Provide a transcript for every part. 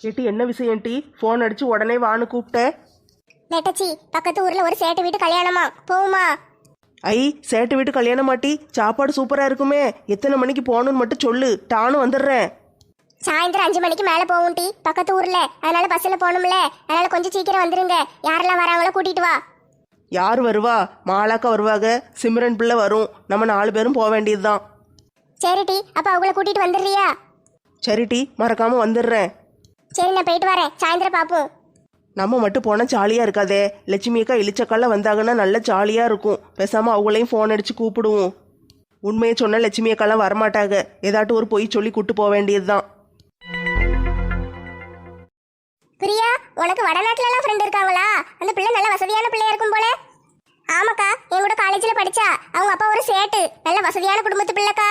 ஏட்டி என்ன விஷயம் டி? ஃபோன் அடிச்சு உடனே வான்னு கூப்பிட்ட. நெட்டச்சி, பக்கத்து ஊர்ல ஒரு சேட்டு வீட்டு கல்யாணமா, போகுமா? ஐ, சேட்டு வீட்டு கல்யாணம் மாட்டி, சாப்பாடு சூப்பரா இருக்குமே. எத்தனை மணிக்கு போகணும்னு மட்டும் சொல்லு, டானும் வந்துடுறேன். சாயந்தரம் 5 மணிக்கு மேல போகும் டி, பக்கத்து ஊர்ல. அதனால பஸ்ல போகணும்ல, அதனால கொஞ்சம் சீக்கிரம் வந்துருங்க. யாரெல்லாம் வராங்களோ கூட்டிட்டு வா. யார் வருவா? மாலாக்கா வருவாங்க, சிம்ரன் பிள்ளை வரும். நம்ம 4 பேரும் போக வேண்டியதுதான். சரி டி, அப்ப அவங்கள கூட்டிட்டு வந்துடுறியா? சரி டி, மறக்காம வந்துடுறேன். சரி, நான் போயிட்டு வரேன். சாயந்தரம் பாப்போம். நம்ம மட்டும் போனால் ஜாலியாக இருக்காதே. லட்சுமி அக்கா இளிச்சக்காலாம் வந்தாங்கன்னா நல்ல ஜாலியாக இருக்கும். பேசாமல் அவங்களையும் ஃபோன் அடித்து கூப்பிடுவோம். உண்மையை சொன்னால் லட்சுமி அக்காலாம் வரமாட்டாங்க. ஏதாட்டும் ஒரு பொய் சொல்லி கூட்டு போக வேண்டியது தான். பிரியா, உனக்கு வடநாட்டுல எல்லாம் ஃப்ரெண்ட் இருக்காங்களா? அந்த பிள்ளை நல்ல வசதியான பிள்ளையா இருக்கும் போல. ஆமாக்கா, என் கூட காலேஜ்ல படிச்சா. அவங்க அப்பா ஒரு சேட்டு, நல்ல வசதியான குடும்பத்து பிள்ளைக்கா.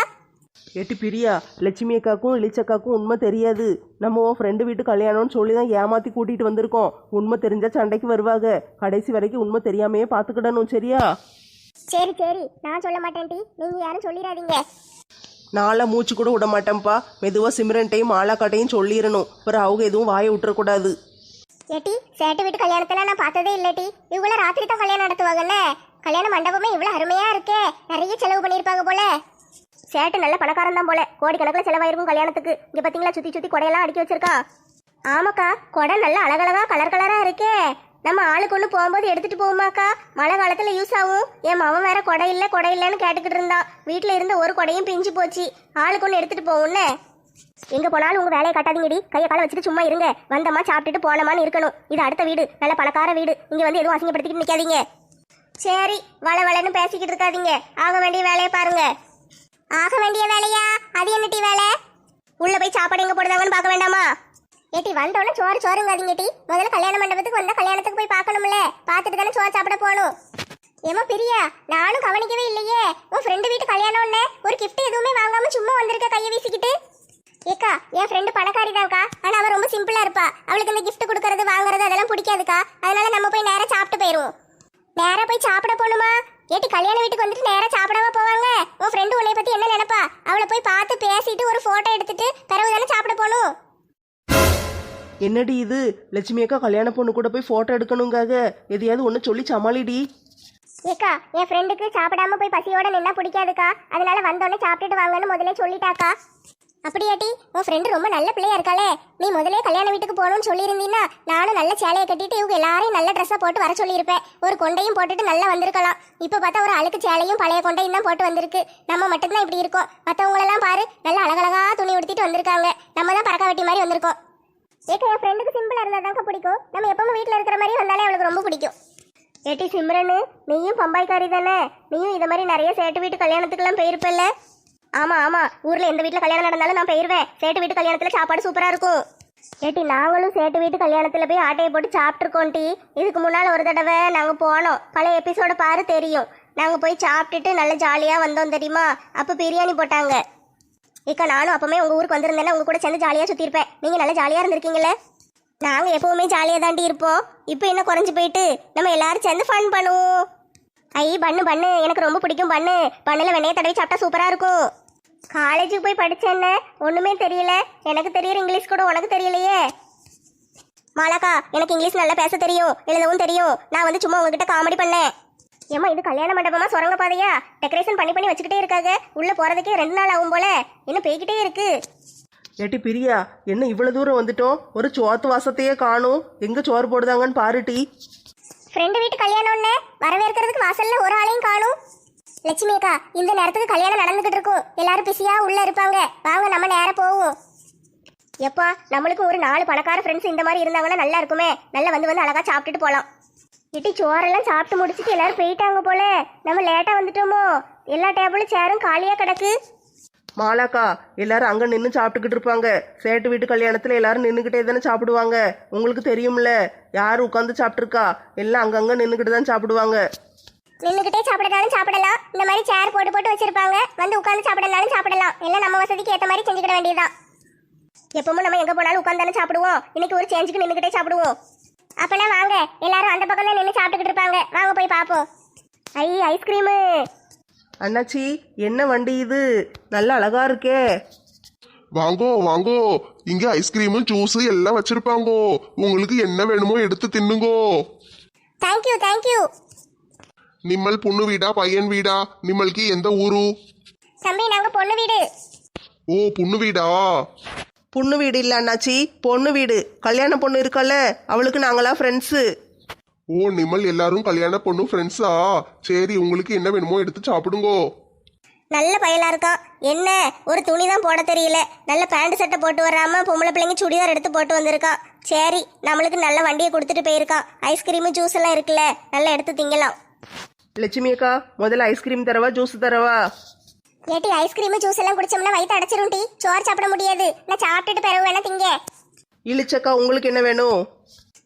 ஏட்டி பிரியா, லட்சுமி அக்காக்கும் இளிச்சக்காக்கும் உண்மை தெரியாது. நம்ம உன் ஃப்ரெண்டு வீட்டு கல்யாணம்னு சொல்லி தான் ஏமாற்றி கூட்டிகிட்டு வந்திருக்கோம். உண்மை தெரிஞ்சால் சண்டைக்கு வருவாங்க. கடைசி வரைக்கும் உண்மை தெரியாமையே பார்த்துக்கிடணும், சரியா? சரி சரி, நான் சொல்ல மாட்டேன் டி, நீங்க யாரும் சொல்லிடாதீங்க. நான்லாம் மூச்சு கூட விட மாட்டேன்ப்பா. மெதுவாக சிம்ரன்ட்டையும் மாலாக்காட்டையும் சொல்லிடணும். அப்புறம் அவங்க எதுவும் வாயை விட்டுறக்கூடாது. ஏட்டி, சேட்டு வீட்டு கல்யாணத்துல நான் பார்த்ததே இல்லட்டி. இவங்கள ராத்திரி தான் கல்யாணம் நடத்துவாங்கல்ல. கல்யாண மண்டபமே இவ்வளவு அருமையா இருக்கே. நிறைய செலவு பண்ணியிருப்பாங்க போல. சேட்டு நல்ல பணக்காரன் தான் போல. கோடிக்கணக்கில் செலவாயிருக்கும் கல்யாணத்துக்கு. இங்க பாத்தீங்களா, சுத்தி சுத்தி கொடையெல்லாம் அடுக்கி வச்சிருக்கான். ஆமாக்கா, கொடை நல்ல அழகழகா கலர் கலரா இருக்கே. நம்ம ஆளுக்கு ஒன்று போகும்போது எடுத்துட்டு போகுமாக்கா? மழை காலத்துல யூஸ் ஆகும். என் மவன் வேற கொடை இல்லைன்னு கேட்டுக்கிட்டு இருந்தான். வீட்டுல இருந்த ஒரு கொடையும் பிஞ்சு போச்சு. ஆளுக்கு ஒன்று எடுத்துட்டு போகும்னு. எங்க போனாலும் உங்க வேலையை கட்டாதீங்கடி. கையை காலை வச்சுட்டு சும்மா இருங்க. வந்தமா சாப்பிட்டுட்டு போனமான்னு இருக்கணும். இது அடுத்த வீடு, நல்ல பணக்கார வீடு. இங்க வந்து எதுவும் அசிங்கப்படுத்திக்கிட்டு நிக்காதீங்க. சரி, வளன்னு பேசிக்கிட்டு இருக்காதீங்க. ஆக வேண்டிய வேலையை பாருங்க. ஆக வேண்டிய வேலையா? அது என்ன டி வேலை? உள்ள போய் சாப்பாடு எங்க போடுதாங்கன்னு பார்க்க வேண்டாமா? ஏட்டி, வந்தோடனே சோறுங்காதீங்க டி. முதல்ல கல்யாண மண்டபத்துக்கு வந்தா கல்யாணத்துக்கு போய் பார்க்கணும்ல. பார்த்துட்டு தானே சோறு சாப்பிட போகணும். ஏமா பிரியா, நானும் கவனிக்கவே இல்லையே. உன் ஃப்ரெண்டு வீட்டு கல்யாணம்னு ஒரு கிஃப்ட் எதுவுமே வாங்காம சும்மா வந்திருக்க கையை வீசிக்கிட்டு. ஏக்கா, என் ஃப்ரெண்டு பணக்காரி தான்க்கா. ஆனா அவ ரொம்ப சிம்பிளா இருப்பா. அவளுக்கு இந்த கிஃப்ட் கொடுக்கறது வாங்குறது அதெல்லாம் பிடிக்காதுக்கா. அதனால நம்ம போய் நேரா சாப்பிட்டு போயிருவோம். நேரா போய் சாப்பிட போகணுமா? ஏட்டி, கல்யாண வீட்டுக்கு வந்துட்டு நேரா சாப்பிடாம போவாங்க? உன் ஃப்ரெண்டு உன்னை பத்தி என்ன நினைப்பா? அவளை போய் பார்த்து பேசிட்டு ஒரு போட்டோ எடுத்துட்டு பிறகு தானே சாப்பிட போகணும். என்னடி இது? லட்சுமி அக்கா கல்யாண பொண்ணு கூட போய் ஃபோட்டோ எடுக்கணுங்காக எதையாவது ஒன்று சொல்லி சமாளிடி. ஏக்கா, என் ஃப்ரெண்டுக்கு சாப்பிடாம போய் பசியோட நின்னா பிடிக்காதுக்கா. அதனால வந்தோடனே சாப்பிட்டுட்டு வாங்கன்னு முதலே சொல்லிட்டாக்கா. அப்படியாட்டி, உன் ஃப்ரெண்டு ரொம்ப நல்ல பிள்ளையா இருக்காளே. நீ முதலே கல்யாண வீட்டுக்கு போகணும்னு சொல்லியிருந்தீங்கன்னா நானும் நல்ல சேலையை கட்டிட்டு இவங்க எல்லாரையும் நல்ல ட்ரெஸ்ஸா போட்டு வர சொல்லியிருப்பேன். ஒரு கொண்டையும் போட்டுட்டு நல்லா வந்திருக்கலாம். இப்போ பார்த்தா ஒரு அழுக்கு சேலையும் பழைய கொண்டையும் தான் போட்டு வந்திருக்கு. நம்ம மட்டும்தான் இப்படி இருக்கோம். மற்றவங்களெல்லாம் பாரு, நல்லா அழகழகா துணி உடுத்திட்டு வந்திருக்காங்க. நம்ம தான் பறக்க வெட்டி மாதிரி வந்திருக்கோம். ஏக்கா, என் ஃப்ரெண்டுக்கு சிம்பிளா இருந்தா தாங்க பிடிக்கும். நம்ம எப்பவும் வீட்டில் இருக்கிற மாதிரி வந்தாலே அவளுக்கு ரொம்ப பிடிக்கும். ஏட்டி சிம்ரனு, நீயும் பம்பாய்க்காரி தானே? நீயும் இதை மாதிரி நிறைய சேட்டு வீட்டு கல்யாணத்துக்குலாம் போயிருப்பல்ல? ஆமா ஆமா, ஊர்ல எந்த வீட்டுல கல்யாணம் நடந்தாலும் நான் போயிருவேன். சேட்டு வீட்டு கல்யாணத்துல சாப்பாடு சூப்பரா இருக்கும். ஏட்டி, நாங்களும் சேட்டு வீட்டு கல்யாணத்துல போய் ஆட்டையை போட்டு சாப்பிட்டுருக்கோம் டி. இதுக்கு முன்னால ஒரு தடவை நாங்க போனோம். பழைய எபிசோட பாரு, தெரியும். நாங்க போய் சாப்பிட்டுட்டு நல்ல ஜாலியா வந்தோம் தெரியுமா? அப்ப பிரியாணி போட்டாங்க. ஏக்கா, நானும் அப்பமே உங்க ஊருக்கு வந்திருந்தேன்னா உங்க கூட சேர்ந்து ஜாலியா சுத்தி இருப்பேன். நீங்க நல்லா ஜாலியா இருந்திருக்கீங்களே. நாங்க எப்பவுமே ஜாலியா தாண்டி இருப்போம். இப்போ என்ன குறைஞ்சு போயிட்டு நம்ம எல்லாரும் சேர்ந்து ஃபன் பண்ணுவோம். ஐ, பண்ணு எனக்கு ரொம்ப பிடிக்கும். பண்ணுல வெண்ணையை தடவி சாப்பிட்டா சூப்பரா இருக்கும். காலேஜுக்கு போய் படிச்சேன்னு ஒண்ணுமே தெரியல. எனக்கு தெரியுற இங்கிலீஷ் கூட உனக்கு தெரியலையே. மாலாக்கா, எனக்கு இங்கிலீஷ் நல்லா பேச தெரியும், எழுதவும் தெரியும். நான் வந்து சும்மா உங்ககிட்ட காமெடி பண்ணேன். ஏமா, இது கல்யாண மண்டபமா சுரங்க பாதையா? டெக்கரேஷன் பண்ணி வச்சுக்கிட்டே இருக்காங்க. உள்ள போறதுக்கே 2 நாள் ஆகும் போல. இன்னும் போய்கிட்டே இருக்கு. ஏட்டி பிரியா, என்ன இவ்வளவு தூரம் வந்துட்டோம்? ஒரு சோத்து வாசத்தையே காணும். எங்க சோறு போடுதாங்கன்னு பாருட்டி. ஃப்ரெண்டு வீட்டு கல்யாணம்னு வரவேற்கிறதுக்கு வாசல்ல ஒரு ஆளையும் காணும். லட்சுமி அக்கா, இந்த நேரத்துக்கு கல்யாணம் நடந்துகிட்டு இருக்கும். எல்லாரும் பிஸியா உள்ள இருப்பாங்க. வாங்க, நம்ம நேரம் போவோம். எப்பா, நம்மளுக்கு ஒரு 4 பணக்கார ஃப்ரெண்ட்ஸ் இந்த மாதிரி இருந்தாங்கன்னா நல்லா இருக்குமே. நல்லா வந்து அழகா சாப்பிட்டுட்டு போலாம். இட்டி, சோறெல்லாம் சாப்பிட்டு முடிச்சுட்டு எல்லாரும் போயிட்டாங்க போல. நம்ம லேட்டா வந்துட்டோமோ? எல்லா டேபிளும் சேரும் காலியா கிடக்கு. மாலாக்கா, எல்லாரும் அங்க நின்று சாப்பிட்டுக்கிட்டு இருப்பாங்க. சேட்டு வீட்டு கல்யாணத்துல எல்லாரும் நின்றுகிட்டே தானே சாப்பிடுவாங்க. உங்களுக்கு தெரியும்ல, யாரு உட்காந்து சாப்பிட்டுருக்கா? எல்லாம் அங்கங்க நின்றுகிட்டு தான் சாப்பிடுவாங்க. நின்றுகிட்டே சாப்பிடனாலும் சாப்பிடலாம். இந்த மாதிரி சேர் போட்டு வச்சிருப்பாங்க. வந்து உட்காந்து சாப்பிடனாலும் சாப்பிடலாம். எல்லாம் நம்ம வசதிக்கு ஏற்ற மாதிரி செஞ்சுக்கிட வேண்டியதுதான். எப்பவும் நம்ம எங்க போனாலும் உட்காந்தாலும் சாப்பிடுவோம். இன்னைக்கு ஒரு சேஞ்சுக்கு நின்றுகிட்டே சாப்பிடுவோம். அப்பனா வாங்க, எல்லாரும் அந்த பக்கம் தான் நின்று சாப்பிட்டுக்கிட்டு இருப்பாங்க. வாங்க போய் பார்ப்போம். ஐஸ்கிரீமு. அண்ணாச்சி, என்ன வண்டி இது? நல்ல அழகா இருக்கே. வாங்கோ வாங்கோ, இங்க ஐஸ்கிரீமு ஜூஸ் எல்லாம் வச்சிருப்பாங்கோ. உங்களுக்கு என்ன வேணுமோ எடுத்து தின்னுங்கோ. Thank you thank you. நிம்மல் பொண்ணு வீடா பையன் வீடா? நிம்மளுக்கு எந்த ஊரு? தம்பி நாங்க பொண்ணு வீடு. ஓ பொண்ணு வீடா? பொண்ணு வீடு இல்ல அண்ணாச்சி, பொண்ணு வீடு. கல்யாண பொண்ணு இருக்கல்ல, அவளுக்கு நாங்களா ஃப்ரெண்ட்ஸு. ஓ நிம்மல் எல்லாரும் கல்யாண பொண்ணு ஃப்ரெண்ட்ஸா? சரி, உங்களுக்கு என்ன வேணுமோ எடுத்து சாப்பிடுங்கோ. நல்ல பயலா இருக்கான். என்ன ஒரு துணி தான் போட தெரியல, நல்ல பேண்ட் சட்டை போட்டு வராம பொம்பளை பிள்ளைங்க சுடிதார் எடுத்து போட்டு வந்திருக்கான். சரி, நம்மளுக்கு நல்ல வண்டியை கொடுத்துட்டு போயிருக்கான். ஐஸ்கிரீமு ஜூஸ் எல்லாம் இருக்குல்ல, நல்லா எடுத்து திங்கலாம். லட்சுமி அக்கா, முதல்ல ஐஸ்கிரீம் தரவா ஜூஸ் தரவா? ஏட்டி ஐஸ்கிரீமு ஜூஸ் எல்லாம் குடிச்சோம்னா வயிற்று அடைச்சிரும் டி, சோறு சாப்பிட முடியாது. நான் சாப்பிட்டுட்டு பிறகு வேணா திங்க. இழிச்சக்கா, உங்களுக்கு என்ன வேணும்?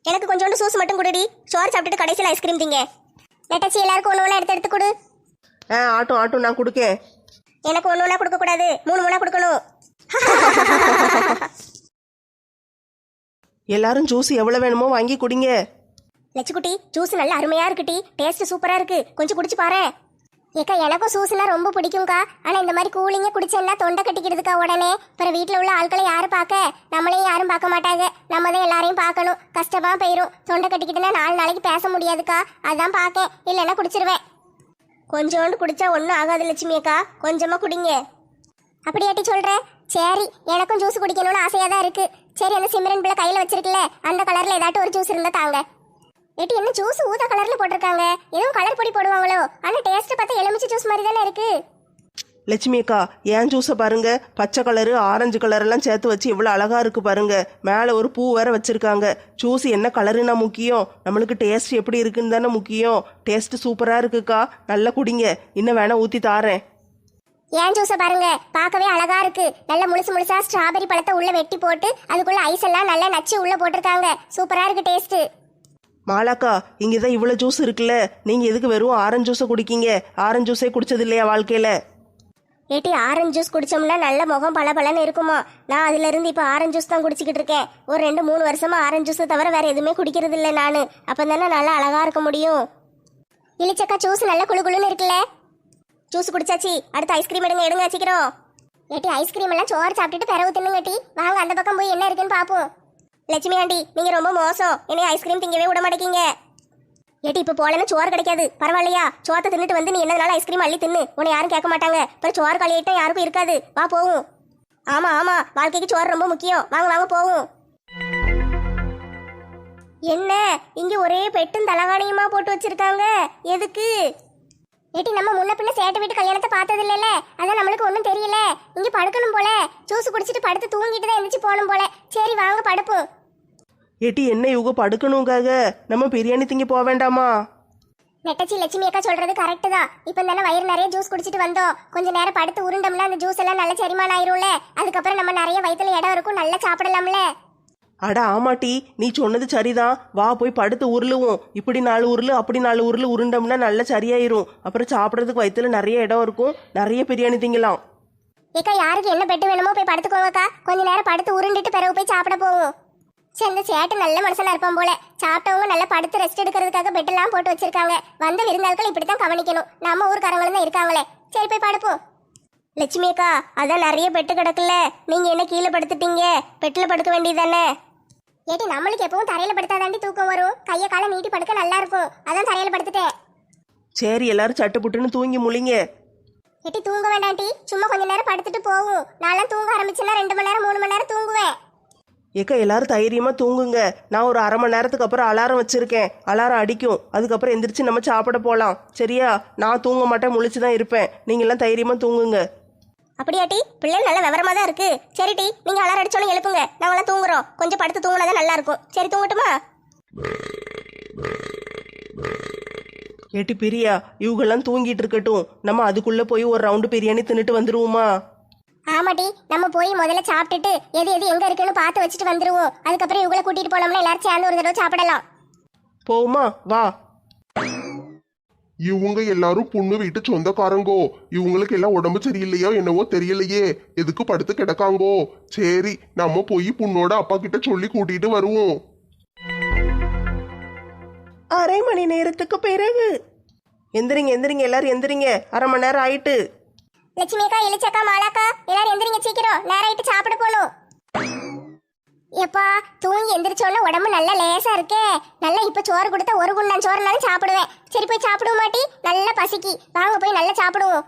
எனக்கு கொஞ்சோண்டு ஜூஸ் மட்டும் குடுடி, சோறு சாப்பிட்டுட்டு கடைசியில் ஐஸ்கிரீம் திங்க. நெட்டச்சி எல்லாருக்கும் ஒன்று ஒன்றா எடுத்து எடுத்து கொடு. ஆட்டும் ஆட்டும், நான் கொடுக்கேன். எனக்கு ஒன்று ஒன்றா கொடுக்க கூடாது, 3 3 கொடுக்கணும். எல்லாரும் ஜூஸ் எவ்வளவு வேணுமோ வாங்கி குடிங்க. லட்சுக்குட்டி ஜூஸ் நல்ல அருமையா இருக்குட்டி, டேஸ்ட் சூப்பரா இருக்கு, கொஞ்சம் குடிச்சு பாரு. ஏக்கா எனக்கும் ஜூஸ்னா ரொம்ப பிடிக்கும்க்கா. ஆனா இந்த மாதிரி கூலிங்க குடிச்சேன்னா தொண்டை கட்டிக்கிடுதுக்கா உடனே. அப்புறம் வீட்டில் உள்ள ஆட்களை யாரும் பார்க்க, நம்மளையும் யாரும் பார்க்க மாட்டாங்க. நம்ம தான் எல்லாரையும் பார்க்கணும், கஷ்டமா போயிடும். தொண்டை கட்டிக்கிட்டுனா 4 நாளைக்கு பேச முடியாதுக்கா, அதான் பார்க்கேன். இல்லைன்னா குடிச்சிருவேன். கொஞ்சோண்டு குடிச்சா ஒன்றும் ஆகாது லட்சுமி அக்கா, கொஞ்சமா குடிங்க. அப்படியாட்டி சொல்ற? சரி, எனக்கும் ஜூஸ் குடிக்கணும்னு ஆசையா தான் இருக்கு. சரி, அந்த சிம்ரன் பிள்ளை கையில வச்சிருக்குல்ல, அந்த கலர்ல ஏதாட்டும் ஒரு ஜூஸ் இருந்தா தாங்க. ஏட்டி என்ன ஜூஸ் ஊதா கலர்ல போட்டிருக்காங்க, எதுவும் கலர் பொடி போடுவாங்களோ? ஆனா டேஸ்ட் பார்த்தா எலுமிச்சை ஜூஸ் மாதிரி தானே இருக்கு. லட்சுமி அக்கா, ஏன் ஜூஸை பாருங்க, பச்சை கலரு ஆரஞ்சு கலரெல்லாம் சேர்த்து வச்சு எவ்வளோ அழகா இருக்கு பாருங்க. மேலே ஒரு பூ வேற வச்சிருக்காங்க. ஜூஸ் என்ன கலருன்னா முக்கியம், நம்மளுக்கு டேஸ்ட் எப்படி இருக்குன்னு தானே முக்கியம். டேஸ்ட் சூப்பரா இருக்குக்கா, நல்லா குடிங்க. இன்னும் வேணா ஊத்தி தாரேன். ஏன் ஜூஸை பாருங்க, பார்க்கவே அழகா இருக்கு. நல்ல முழுசு முழுசா ஸ்ட்ராபெரி பழத்தை உள்ள வெட்டி போட்டு அதுக்குள்ள ஐஸ் எல்லாம் நல்லா நச்சு உள்ள போட்டிருக்காங்க. சூப்பரா இருக்கு டேஸ்ட். மாலாக்கா, இங்கே தான் இவ்வளோ ஜூஸ் இருக்குல்ல, நீங்கள் எதுக்கு வெறும் ஆரஞ்சு ஜூஸை குடிக்கீங்க? ஆரஞ்சு ஜூஸே குடிச்சது இல்லையா வாழ்க்கையில்? ஏட்டி ஆரஞ்சு ஜூஸ் குடிச்சோம்னா நல்ல முகம் பளபளன்னு இருக்குமா? நான் அதுல இருந்து இப்போ ஆரஞ்சு ஜூஸ் தான் குடிச்சிக்கிட்டு இருக்கேன். ஒரு 2 3 வருஷமா ஆரஞ்சு ஜூஸை தவிர வேற எதுவுமே குடிக்கிறது இல்லை நான். அப்போ தானே நல்லா அழகா இருக்க முடியும். இளிச்சக்கா ஜூஸ் நல்ல குளு குளுன்னு இருக்குல்ல. ஜூஸ் குடிச்சாச்சு, அடுத்து ஐஸ்கிரீம் எடுங்க எடுங்க சீக்கிரம். ஏட்டி ஐஸ்கிரீம் எல்லாம் சோறு சாப்பிட்டுட்டு பிறகு தின்னுங்கட்டி. வாங்க அந்த பக்கம் போய் என்ன இருக்குன்னு பார்ப்போம். லட்சுமி ஆண்டி, நீங்க ரொம்ப மோசம், என்னைய ஐஸ்கிரீம் திங்கவே விட மாட்டேங்க. ஏட்டி இப்போ போலன்னு சோறு கிடைக்காது, பரவாயில்லையா? சோத்தை தின்னுட்டு வந்து நீ என்னதுனால ஐஸ்கிரீம் அள்ளி தின்னு, உன்னை யாரும் கேட்க மாட்டாங்க. அப்புறம் சோறு காலியாயிட்டா யாருக்கும் இருக்காது. வா போவோம். ஆமா ஆமா, வாழ்க்கைக்கு சோறு ரொம்ப முக்கியம். வாங்க வாங்க போவோம். என்ன இங்க ஒரே பெட்டும் தலகாணியுமா போட்டு வச்சிருக்காங்க, எதுக்கு? ஏட்டி நம்ம முன்ன பின்ன சேட்டை வீட்டு கல்யாணத்தை பார்த்தது இல்லைல்ல, அதான் நம்மளுக்கு ஒன்றும் தெரியல. இங்க படுக்கணும் போல, ஜூஸ் குடிச்சிட்டு படுத்து தூங்கிட்டு தான் எந்திரிச்சு போகணும் போல. சரி வாங்க படுப்போம். ஏட்டி என்ன இவங்க படுக்கணுங்காக, நம்ம பிரியாணி திங்க போக வேண்டாமா? நெட்டச்சி லட்சுமி அக்கா சொல்றது கரெக்டு தான். இப்போ தானே வயிறு நிறைய ஜூஸ் குடிச்சிட்டு வந்தோம், கொஞ்ச நேரம் படுத்து உருண்டோம்னா அந்த ஜூஸ் எல்லாம் நல்ல செரிமானம் ஆயிரும்ல. அதுக்கப்புறம் நம்ம நிறைய வயிற்றுல இடம் இருக்கும், நல்லா சாப்பிடலாம்ல. அட ஆமாட்டி, நீ சொன்னது சரிதான். வா போய் படுத்து உருளுவோம். இப்படி 4 உருளு அப்படி 4 உருளு உருண்டோம்னா நல்லா சரியாயிரும். அப்புறம் சாப்பிட்றதுக்கு வயிற்றுல நிறைய இடம் இருக்கும், நிறைய பிரியாணி திங்கலாம். ஏக்கா யாருக்கு என்ன பெட்டு வேணுமோ போய் படுத்துக்கோங்கக்கா, கொஞ்ச நேரம் படுத்து உருண்டுட்டு பிறகு போய் சாப்பிட போவோம். சரி, இந்த சேட்டு நல்ல மனுஷனா இருப்பான் போல. சாப்பிட்டவங்க நல்லா படுத்து ரெஸ்ட் எடுக்கிறதுக்காக பெட்டெல்லாம் போட்டு வச்சிருக்காங்க. வந்த விருந்தாட்கள் இப்படித்தான் கவனிக்கணும், நம்ம ஊருக்காரங்களும் தான் இருக்காங்களே. சரி போய் படுப்போம். லட்சுமி அக்கா, அதான் நிறைய பெட்டு கிடக்குல்ல, நீங்க என்ன கீழே படுத்துட்டீங்க? பெட்டில் படுக்க வேண்டியதானே? ஏட்டி நம்மளுக்கு எப்பவும் தரையில படுத்தாதாண்டி தூக்கம் வரும், கையை காலை நீட்டி படுக்க நல்லா இருக்கும், அதான் தரையில படுத்துட்டேன். சரி, எல்லாரும் சட்டு புட்டுன்னு தூங்கி முழிங்க. ஏட்டி தூங்க வேண்டாண்டி, சும்மா கொஞ்ச நேரம் படுத்துட்டு போவோம். நான்லாம் தூங்க ஆரம்பிச்சேன்னா 2 மணி நேரம் 3 மணி நேரம் தூங்குவேன். ஏக்கா எல்லாரும் தைரியமா தூங்குங்க. நான் ஒரு அரை மணி நேரத்துக்கு அப்புறம் அலாரம் வச்சிருக்கேன், அலாரம் அடிக்கும். அதுக்கப்புறம் எந்திரிச்சு நம்ம சாப்பிட போகலாம். சரியா? நான் தூங்க மாட்டேன், முழிச்சுதான் இருப்பேன். நீங்க எல்லாம் தைரியமா தூங்குங்க. அப்படியாட்டி, பிள்ளை நல்ல விவரமா தான் இருக்கு. சரி டி, நீங்க அலாரம் அடிச்சோன்னு எழுப்புங்க, நாங்களாம் தூங்குறோம். கொஞ்சம் படுத்து தூங்கினாதான் நல்லா இருக்கும். சரி தூங்கட்டுமா? ஏட்டி பிரியா, இவங்கெல்லாம் தூங்கிட்டு இருக்கட்டும், நம்ம அதுக்குள்ள போய் ஒரு ரவுண்டு பிரியாணி தின்னுட்டு வந்துருவோமா? ஆமாட்டி, நம்ம போய் முதல்ல சாப்பிட்டுட்டு எது எது எங்க இருக்குன்னு பார்த்து வச்சுட்டு வந்துருவோம். அதுக்கப்புறம் இவங்களை கூட்டிட்டு போனோம்னா எல்லாரும் சேர்ந்து ஒரு தடவை சாப்பிடலாம். போமா வா. இவங்க எல்லாரும் பொண்ணு வீட்டு சொந்தக்காரங்கோ. இவங்களுக்கு எல்லாம் உடம்பு சரியில்லையோ என்னவோ தெரியலையே, எதுக்கு படுத்து கிடக்காங்கோ. சரி, நம்ம போய் பொண்ணோட அப்பா கிட்ட சொல்லி கூட்டிட்டு வருவோம். அரை மணி நேரத்துக்கு பிறகு எந்திரிங்க எந்திரிங்க, எல்லாரும் எந்திரிங்க. அரை மணி நேரம் ஆயிட்டு. லட்சுமி அக்கா, இளிச்சக்கா, மாலாக்கா, எல்லாரும் எந்திரிங்க சீக்கிரம், நேரம் ஆயிட்டு சாப்பிட போகணும். எப்பா, தூங்கி எந்திரிச்சோன்னா உடம்பு நல்லா லேசா இருக்கே. நல்லா இப்ப சோறு கொடுத்தா ஒரு குண்டான் சோறுனாலும் சாப்பிடுவேன். சரி போய் சாப்பிடுவோம் மாட்டி, நல்லா பசிக்கி, வாங்க போய் நல்லா சாப்பிடுவோம்.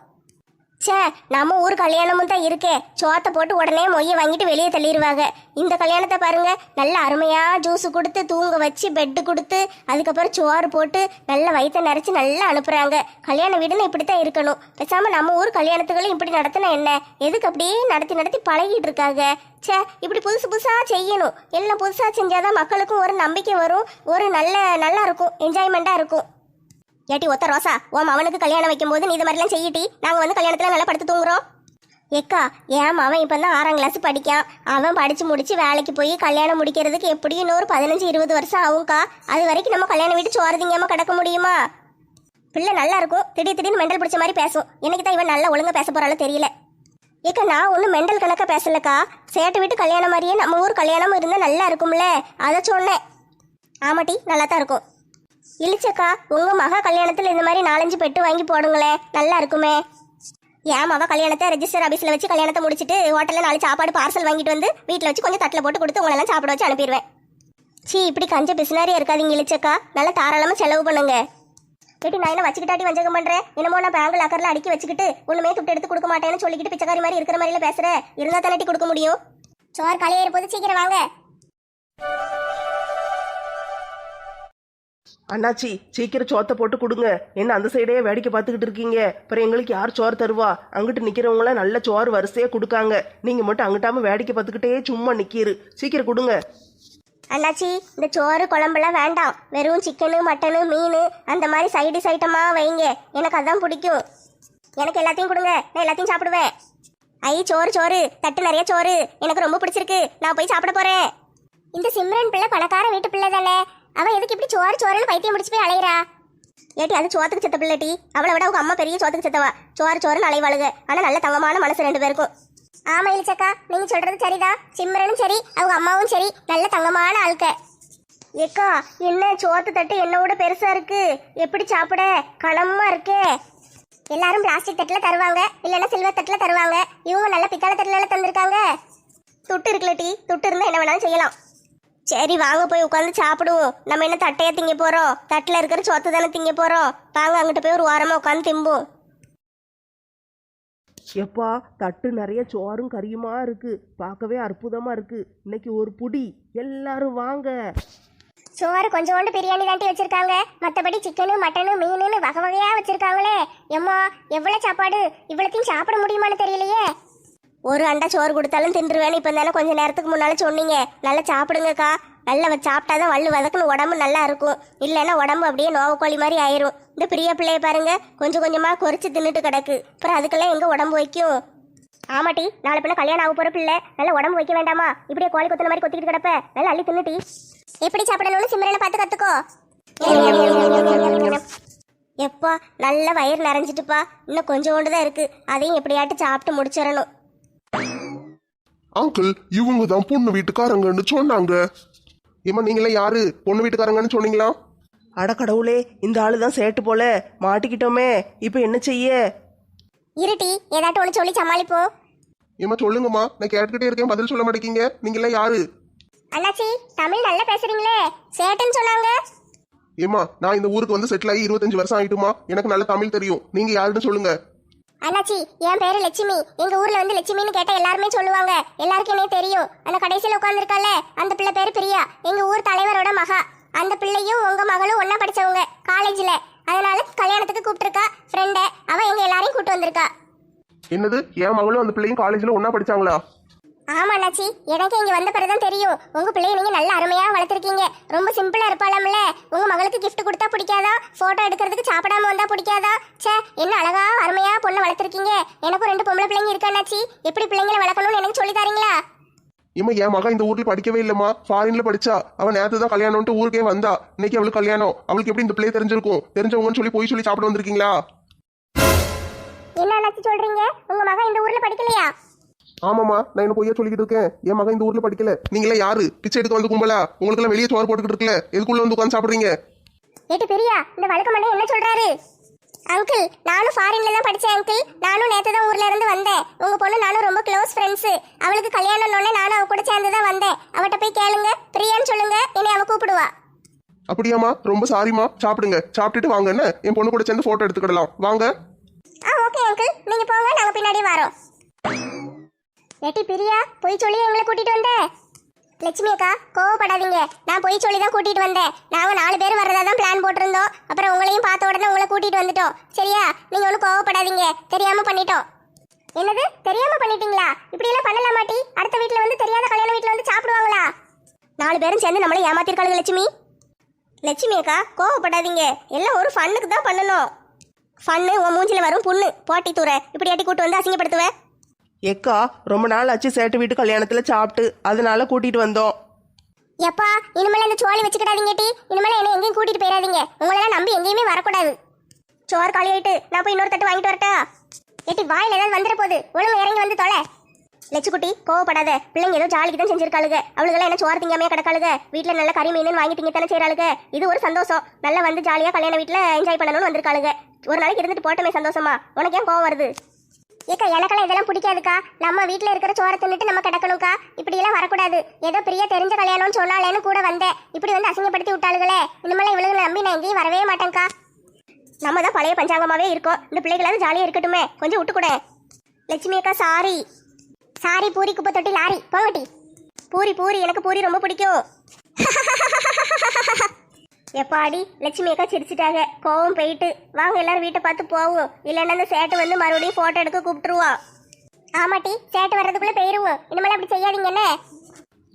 சே, நம்ம ஊர் கல்யாணமும் தான் இருக்கே, சோத்தை போட்டு உடனே மொய்யை வாங்கிட்டு வெளியே தள்ளிடுவாங்க. இந்த கல்யாணத்தை பாருங்க, நல்ல அருமையா ஜூஸ் கொடுத்து தூங்க வச்சு பெட்டு கொடுத்து அதுக்கப்புறம் சோறு போட்டு நல்ல வயிற்ற நிறைச்சி நல்லா அனுப்புறாங்க. கல்யாண வீடுன்னு இப்படித்தான் இருக்கணும். பேசாம நம்ம ஊர் கல்யாணத்துகளும் இப்படி நடத்தினா என்ன? எதுக்கு அப்படியே நடத்தி நடத்தி பழகிட்டு இருக்காங்க? சே, இப்படி புதுசு புதுசா செய்யணும். எல்லாம் புதுசா செஞ்சாதான் மக்களுக்கும் ஒரு நம்பிக்கை வரும், ஒரு நல்லா இருக்கும், என்ஜாய்மெண்டா இருக்கும். ஏட்டி ஒத்த ரோசா, உன் அவனுக்கு கல்யாணம் வைக்கும் போது நீ இது மாதிரிலாம் செய்யிட்டி, நாங்கள் வந்து கல்யாணத்தில் நல்லா படுத்து தூங்குறோம். ஏக்கா, ஏன் அவன் இப்போ தான் 6ஆம் கிளாஸ் படிக்கான். அவன் படித்து முடிச்சு வேலைக்கு போய் கல்யாணம் முடிக்கிறதுக்கு எப்படியும் இன்னொரு 15-20 வருஷம் ஆகும்க்கா. அது வரைக்கும் நம்ம கல்யாணம் வீட்டு சோறு திங்காம கிடக்க முடியுமா? பிள்ளை நல்லா இருக்கும், திடீர்னு மெண்டல் பிடிச்ச மாதிரி பேசும். எனக்கு தான் இவன் நல்லா ஒழுங்கா பேச போறாலும் தெரியல. ஏக்கா, நான் ஒன்றும் மெண்டல் கணக்காக பேசலக்கா. சேட்டை வீட்டு கல்யாணம் மாதிரியே நம்ம ஊர் கல்யாணம் இருந்தால் நல்லா இருக்கும்ல, அதை சொன்னேன். ஆமாட்டி, நல்லா தான் இருக்கும். இளிச்சக்கா, உங்க மகா கல்யாணத்துல இந்த மாதிரி 4-5 பெட்டு வாங்கி போடுங்களேன், நல்லா இருக்குமே. ஏன் மகா கல்யாணத்தை ரெஜிஸ்டர் ஆபீஸ்ல வச்சு கல்யாணத்தை முடிச்சிட்டு ஹோட்டல்ல 4 சாப்பாடு பார்சல் வாங்கிட்டு வந்து வீட்டில் வச்சு கொஞ்சம் தட்டில் போட்டு கொடுத்து உங்களெல்லாம் சாப்பிட வச்சு அனுப்பிடுவேன். சீ, இப்படி கஞ்ச பிசினாரியா இருக்காதீங்க இளிச்சக்கா, நல்லா தாராளமா செலவு பண்ணுங்க. கேட்டி, நான் என்ன வச்சுக்கிட்டாட்டி வஞ்சகம் பண்றேன்? என்னமோ நான் பேங்க் லாக்கர்ல அடுக்கி வச்சுக்கிட்டு ஒண்ணுமே துட்டு எடுத்து கொடுக்க மாட்டேன்னு சொல்லிக்கிட்டு பிச்சைக்காரி மாதிரி இருக்கிற மாதிரில பேசுறேன். இருந்தா தானே கொடுக்க முடியும். சோறு கலையேற போது, சீக்கிரம் வாங்க. அண்ணாச்சி, சீக்கிரம் சோத்தை போட்டு கொடுங்க. என்ன அந்த சைடே வேடிக்கை பார்த்துக்கிட்டு இருக்கீங்க? அப்புறம் எங்களுக்கு யார் சோறு தருவா? அங்கிட்டு நிக்கிறவங்கள நல்ல சோறு வரிசையா கொடுக்காங்க, நீங்க மட்டும் அங்கிட்டாம வேடிக்கை பார்த்துக்கிட்டே சும்மா நிக்கிரு. சீக்கிரம் கொடுங்க. அண்ணாச்சி, இந்த சோறு குழம்புலாம் வேண்டாம், வெறும் சிக்கனு மட்டனு மீன் அந்த மாதிரி சைடிஷ் ஐட்டமா வைங்க, எனக்கு அதான் பிடிக்கும். எனக்கு எல்லாத்தையும் கொடுங்க, நான் எல்லாத்தையும் சாப்பிடுவேன். ஐ, சோறு சோறு, தட்டு நிறைய சோறு, எனக்கு ரொம்ப பிடிச்சிருக்கு, நான் போய் சாப்பிட போறேன். இந்த சிம்ரன் பிள்ளை பணக்கார வீட்டு பிள்ளை தானே, அவன் எதுக்கு இப்படி சோறு சோறுன்னு பைத்தியம் முடிச்சு போய் அலையிறா? ஏட்டி, அது சோத்துக்கு செத்த பிள்ளைட்டி, அவளை விட அவங்க அம்மா பெரிய சோத்துக்கு செத்தவா. சோறு சோறுன்னு அலைவாளுங்க, ஆனா நல்ல தங்கமான மனசு 2 பேருக்கும். ஆமா இளிச்சக்கா, நீங்க சொல்றது சரிதான். சிம்ரனும் சரி அவங்க அம்மாவும் சரி நல்ல தங்கமான ஆளுக்க. ஏக்கா, என்ன சோத்து தட்டு என்னோட பெருசா இருக்கு, எப்படி சாப்பிட? கனமா இருக்கே. எல்லாரும் பிளாஸ்டிக் தட்டுல தருவாங்க, இல்லைன்னா சில்வர் தட்டுல தருவாங்க. இவங்க நல்ல பித்தளை தட்டுல தந்திருக்காங்க. துட்டு இருக்குல்ல டீ, துட்டு இருந்தா என்ன வேணாலும் செய்யலாம். சரி வாங்க போய் உட்காந்து சாப்பிடுவோம். நம்ம என்ன தட்டையா திங்க போறோம்? தட்டுல இருக்கிற சொத்து தானே திங்க போறோம். வாங்க அங்கிட்ட போய் ஒரு வாரமா உட்காந்து திம்போம். எப்பா, தட்டு நிறைய சோறும் கறியுமா இருக்கு, பார்க்கவே அற்புதமா இருக்கு. இன்னைக்கு ஒரு புடி, எல்லாரும் வாங்க. சோறு கொஞ்சோண்டு பிரியாணி தாண்டி வச்சிருக்காங்க, மற்றபடி சிக்கனு மட்டனு மீனுன்னு வகை வகையா வச்சிருக்காங்களே. எம்மா, எவ்வளவு சாப்பாடு, இவ்வளத்தையும் சாப்பிட முடியுமான்னு தெரியலையே. ஒரு அண்டா சோறு கொடுத்தாலும் தின்றுவேன்னு இப்போ தானே கொஞ்சம் நேரத்துக்கு முன்னால சொன்னீங்க. நல்லா சாப்பிடுங்கக்கா, நல்லா சாப்பிட்டாதான் வள்ளு வதக்குன்னு உடம்பு நல்லா இருக்கும், இல்லைன்னா உடம்பு அப்படியே நோவக்கோழி மாதிரி ஆயிரும். இந்த பிரிய பிள்ளைய பாருங்க, கொஞ்சம் கொஞ்சமா கொறிச்சு தின்னுட்டு கிடக்கு, அப்புறம் அதுக்கெல்லாம் எங்க உடம்பு வைக்கும்? ஆமாட்டி, நாளை பிள்ளை கல்யாணம் ஆக போற பிள்ளை, நல்லா உடம்பு வைக்க வேண்டாமா? இப்படியே கோழி கொத்துன மாதிரி கொத்திக்கிட்டு கிடப்ப, நல்லா அள்ளி தின்னுட்டி. எப்படி சாப்பிடணும்னு சிம்ரனை பார்த்து கத்துக்கோ. எப்பா, நல்ல வயிறு நிறைஞ்சிட்டுப்பா, இன்னும் கொஞ்சோண்டு தான் இருக்கு, அதையும் எப்படியாட்டு சாப்பிட்டு முடிச்சிடணும். அங்கிள், இவங்க தான் பொண்ணு வீட்டுக்காரங்கன்னு சொன்னாங்க. ஏமா, நீங்களே யாரு? பொண்ணு வீட்டுக்காரங்கன்னு சொன்னீங்களா? அட கடவுளே, இந்த ஆளு தான் சேட்டு போல, மாட்டிக்கிட்டோமே. இப்போ என்ன செய்ய? இருட்டி, ஏதாட்டும் ஒன்று சொல்லி சமாளிப்போம். ஏமா சொல்லுங்கம்மா, நான் கேட்டுக்கிட்டே இருக்கேன், பதில் சொல்ல மாட்டேங்க. நீங்களே யாரு? அண்ணாச்சி, தமிழ் நல்லா பேசுறீங்களே, சேட்டுன்னு சொன்னாங்க. ஏமா, நான் இந்த ஊருக்கு வந்து செட்டில் ஆகி 25 வருஷம் ஆயிட்டுமா, எனக்கு நல்ல தமிழ் தெரியும். நீங்க யாருன்னு சொல்லுங்க. அண்ணாச்சி, என் பேரு லட்சுமி. எங்க ஊர்ல வந்து லட்சுமின்னு கேட்டா எல்லாருமே சொல்லுவாங்க, எல்லாருக்கும் என்ன தெரியும். அந்த கடைசியில உட்கார்ந்துருக்கால அந்த பிள்ளை பேரு பிரியா, எங்க ஊர் தலைவரோட மகா. அந்த பிள்ளையும் உங்க மகளும் ஒன்னா படிச்சவங்க காலேஜ்ல, அதனால கல்யாணத்துக்கு கூப்பிட்டுருக்கா ஃப்ரெண்ட. அவ எங்க எல்லாரையும் கூட்டு வந்திருக்கா. என்னது, என் மகளும் அந்த பிள்ளையும் காலேஜ்ல ஒன்னா படிச்சாங்களா? ஆமா அண்ணாச்சி, எனக்கு இங்க வந்த பிறகுதான் தெரியும். உங்க பிள்ளைய நீங்க நல்ல அருமையா வளர்த்திருக்கீங்க. ரொம்ப சிம்பிளா இருப்பாளாம்ல. உங்க மகளுக்கு கிஃப்ட் கொடுத்தா பிடிக்காதா? போட்டோ எடுக்கிறதுக்கு சாப்பிடாம வந்தா பிடிக்காதா? சே, என்ன அழகா அருமையா பொண்ணை வளர்த்திருக்கீங்க. எனக்கும் 2 பொம்பளை பிள்ளைங்க இருக்கா அண்ணாச்சி, எப்படி பிள்ளைங்களை வளர்க்கணும்னு எனக்கு சொல்லி தரீங்களா? இம்மா, என் மகன் இந்த ஊர்ல படிக்கவே இல்லம்மா, ஃபாரின்ல படிச்சா. அவன் நேரத்து தான் கல்யாணம்ட்டு ஊருக்கே வந்தா. இன்னைக்கு அவளுக்கு கல்யாணம். அவளுக்கு எப்படி இந்த பிள்ளைய தெரிஞ்சிருக்கும்? தெரிஞ்சவங்கன்னு சொல்லி போய் சாப்பிட வந்திருக்கீங்களா? என்ன அண்ணாச்சி சொல்றீங்க? உங்க மகன் இந்த ஊர்ல படிக்கலையா? ஆமாம்மா, நான் என்ன பொய்யா சொல்லிக்கிட்டு இருக்கேன். என் மகன் இந்த ஊர்ல படிக்கல. நீங்களே யாரு? பிச்சை எடுக்க வந்து கும்பலா? உங்களுக்கு எல்லாம் வெளியே சோறு போட்டுக்கிட்டு இருக்கல, எதுக்குள்ள வந்து உட்காந்து சாப்பிடுறீங்க? ஏட்டு பெரியா, இந்த வழக்க மண்டை என்ன சொல்றாரு? அங்கிள் நானும் ஃபாரின்ல தான் படிச்சேன் அங்கிள். நானும் நேத்து தான் ஊர்ல இருந்து வந்தேன். உங்க பொண்ணு நானும் ரொம்ப க்ளோஸ் ஃப்ரெண்ட்ஸ். அவளுக்கு கல்யாணம்னோடனே நானும் அவ கூட சேர்ந்து தான் வந்தேன். அவட்ட போய் கேளுங்க, பிரியான்னு சொல்லுங்க, என்னை அவ கூப்பிடுவா. அப்படியாம்மா? ரொம்ப சாரிம்மா. சாப்பிடுங்க, சாப்பிட்டுட்டு வாங்கன்னு என் பொண்ணு கூட சேர்ந்து போட்டோ எடுத்துக்கிடலாம். வாங்க. ஓகே அங்கிள், நீங்க போங்க, நாங்க பின்னாடியே வரோம். ஏட்டி பிரியா, போய் சொல்லி எங்களை கூட்டிட்டு வந்த. லட்சுமி அக்கா கோவப்படாதீங்க, நான் போய் சொல்லி தான் கூட்டிட்டு வந்தேன். நாங்க 4 பேர் வரதா தான் பிளான் போட்டிருந்தோம். அப்புறம் உங்களையும் பார்த்த உடனே உங்களை கூட்டிட்டு வந்துட்டோம். சரியா? நீங்க ஒன்றும் கோவப்படாதீங்க, தெரியாம பண்ணிட்டோம். என்னது தெரியாம பண்ணிட்டீங்களா? இப்படி எல்லாம் பண்ணலாம் மாட்டி. அடுத்த வீட்ல வந்து தெரியாத கல்யாண வீட்ல வந்து சாப்பிடுவாங்களா? 4 பேரும் சேர்ந்து நம்மளை ஏமாத்திருக்காளுங்க லட்சுமி. லட்சுமி அக்கா கோவப்படாதீங்க, எல்லாம் ஒரு ஃபன்னுக்கு தான் பண்ணணும். ஃபன்னு உன் மூஞ்சில வரும் புண்ணு. போட்டி தூர இப்படி ஏட்டி கூட்டு வந்து அசிங்கப்படுத்துவேன். எக்கா ரொம்ப நாள் ஆச்சு சேட்டு வீட்டு கல்யாணத்துல சாப்பிட்டு, அதனால கூட்டிட்டு வந்தோம். எப்பா இனிமேல இந்த சோழி வச்சுக்கிடாதீங்க டி. இனிமேல என்ன எங்கேயும் கூட்டிட்டு போயிடாதீங்க. உங்களெல்லாம் நம்பி எங்கேயுமே வரக்கூடாது. சோறு காலி ஆயிட்டு நான் போய் இன்னொரு தட்டு வாங்கிட்டு வரட்டா? ஏட்டி வாயில ஏதாவது வந்துட போகுது, ஒழுங்கு இறங்கி வந்து தொலை. லட்சுக்குட்டி கோவப்படாத, பிள்ளைங்க ஏதோ ஜாலிக்கு தான் செஞ்சிருக்காளுங்க. அவளுக்கெல்லாம் என்ன சோறு திங்காமையா கிடக்காளுங்க. வீட்டில் நல்ல கறி மீன் வாங்கி திங்கத்தானே செய்யறாளுங்க. இது ஒரு சந்தோஷம். நல்லா வந்து ஜாலியா கல்யாண வீட்டில் என்ஜாய் பண்ணணும்னு வந்திருக்காளுங்க. ஒரு நாளைக்கு இருந்துட்டு போட்டோமே சந்தோஷமா. உனக்கு ஏன் கோவம் வருது? ஏக்கா எனக்கெல்லாம் இதெல்லாம் பிடிக்காதுக்கா. நம்ம வீட்டில் இருக்கிற சோறை தின்னுட்டு நம்ம கிடக்கணும்க்கா. இப்படி எல்லாம் வரக்கூடாது. ஏதோ பெரிய தெரிஞ்ச கல்யாணம்னு சொன்னாலேன்னு கூட வந்தேன். இப்படி வந்து அசிங்கப்படுத்தி விட்டாளுகளே. இனிமேல் இவளுங்களை நம்பி நான் எங்கேயும் வரவே மாட்டேங்க்கா. நம்ம தான் பழைய பஞ்சாங்கமாவே இருக்கோம். இந்த பிள்ளைகளாவது ஜாலியாக இருக்கட்டுமே, கொஞ்சம் விட்டுக்கூட. லட்சுமி அக்கா சாரி. சாரி பூரி குப்பை தொட்டி லாரி போங்கட்டி. பூரி பூரி எனக்கு பூரி ரொம்ப பிடிக்கும். எப்பாடி லட்சுமி அக்கா சிரிச்சிட்டாங்க. கோவம் போயிட்டு வாங்க எல்லாரும் வீட்டை பார்த்து போவோம். இல்லைன்னா அந்த சேட்டு வந்து மறுபடியும் போட்டோ எடுக்க கூப்பிட்டுருவான். ஆமாட்டி சேட்டு வர்றதுக்குள்ள போயிருவோம். இனிமேல் அப்படி செய்யாதீங்கன்னு.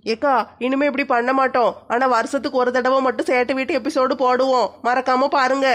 ஏக்கா இனிமே இப்படி பண்ண மாட்டோம். ஆனா வருஷத்துக்கு ஒரு தடவை மட்டும் சேட்டு வீட்டு எபிசோடு போடுவோம், மறக்காம பாருங்க.